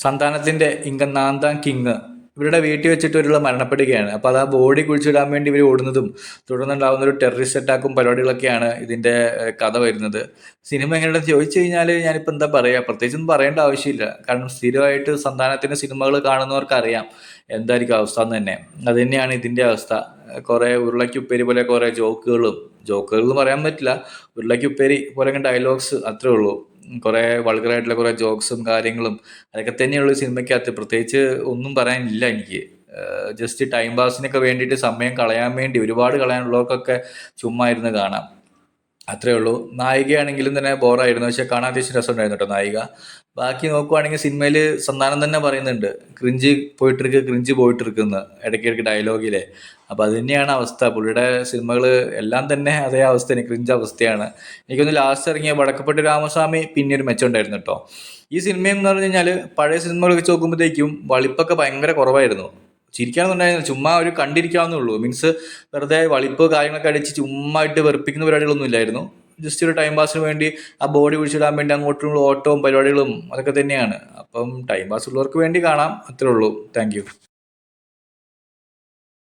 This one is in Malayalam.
സന്താനത്തിന്റെ നാന്താൻ കിങ് ഇവരുടെ വീട്ടിൽ വെച്ചിട്ട് ഇവരുള്ള മരണപ്പെടുകയാണ്. അപ്പോൾ അത് ആ ബോഡി കുഴിച്ചിടാൻ വേണ്ടി ഇവർ ഓടുന്നതും തുടർന്നുണ്ടാകുന്ന ഒരു ടെററിസ്റ്റ് അറ്റാക്കും പരിപാടികളൊക്കെയാണ് ഇതിന്റെ കഥ വരുന്നത്. സിനിമ എങ്ങനെയാണെന്ന് ചോദിച്ചു കഴിഞ്ഞാൽ ഞാനിപ്പോൾ എന്താ പറയുക, പ്രത്യേകിച്ചൊന്നും പറയേണ്ട ആവശ്യമില്ല. കാരണം സ്ഥിരമായിട്ട് സന്താനത്തിന്റെ സിനിമകൾ കാണുന്നവർക്ക് അറിയാം എന്തായിരിക്കും അവസ്ഥ എന്ന് തന്നെ. അത് തന്നെയാണ് ഇതിന്റെ അവസ്ഥ. കുറെ ഉരുളക്കുപ്പേരി പോലെ കുറെ ജോക്കുകൾ എന്ന് പറയാൻ പറ്റില്ല, ഉരുളക്കുപ്പേരി പോലെ ഡയലോഗ്സ് അത്രേ ഉള്ളൂ. കുറെ വൾഗറായിട്ടുള്ള കുറെ ജോക്സും കാര്യങ്ങളും അതൊക്കെ തന്നെയുള്ളൂ ഈ സിനിമയ്ക്കകത്ത്. പ്രത്യേകിച്ച് ഒന്നും പറയാനില്ല എനിക്ക്. ജസ്റ്റ് ടൈം പാസിനൊക്കെ വേണ്ടിയിട്ട് സമയം കളയാൻ വേണ്ടി ഒരുപാട് കളയാനുള്ളവർക്കൊക്കെ ചുമ്മാ ഇരുന്ന് കാണാം, അത്രേ ഉള്ളൂ. നായികയാണെങ്കിലും തന്നെ ബോറായിരുന്നു, പക്ഷെ കാണാൻ അത്യാവശ്യം രസമുണ്ടായിരുന്നു കേട്ടോ നായിക. ബാക്കി നോക്കുവാണെങ്കിൽ സിനിമയിൽ സന്താനം തന്നെ പറയുന്നുണ്ട് ക്രിഞ്ച് പോയിട്ടിരിക്കുന്നു ഇടയ്ക്കിടയ്ക്ക് ഡയലോഗിലെ. അപ്പം അത് തന്നെയാണ് അവസ്ഥ. പുള്ളിയുടെ സിനിമകൾ എല്ലാം തന്നെ അതേ അവസ്ഥ തന്നെ, ക്രിഞ്ച് അവസ്ഥയാണ്. എനിക്കൊന്ന് ലാസ്റ്റ് ഇറങ്ങിയ വടക്കപ്പെട്ട് രാമസ്വാമി പിന്നെ ഒരു മെച്ചം ഉണ്ടായിരുന്നു കേട്ടോ. ഈ സിനിമയെന്ന് പറഞ്ഞു കഴിഞ്ഞാൽ പഴയ സിനിമകൾ വെച്ച് നോക്കുമ്പോഴത്തേക്കും വളിപ്പൊക്കെ ഭയങ്കര കുറവായിരുന്നു. ചിരിക്കാനൊന്നുണ്ടായിരുന്നില്ല, ചുമ്മാ ഒരു കണ്ടിരിക്കാവുന്നേ ഉള്ളൂ. മീൻസ് വെറുതെ വളിപ്പ് കാര്യങ്ങളൊക്കെ അടിച്ച് ചുമ്മാ ഇട്ട് വെറുപ്പിക്കുന്ന പരിപാടികളൊന്നും ഇല്ലായിരുന്നു. ജസ്റ്റ് ഒരു ടൈം പാസിന് വേണ്ടി ആ ബോഡി കുഴിച്ചിടാൻ വേണ്ടി അങ്ങോട്ടും ഓട്ടവും പരിപാടികളും അതൊക്കെ തന്നെയാണ്. അപ്പം ടൈം പാസ് ഉള്ളവർക്ക് വേണ്ടി കാണാം, അത്രേ ഉള്ളൂ. Thank you.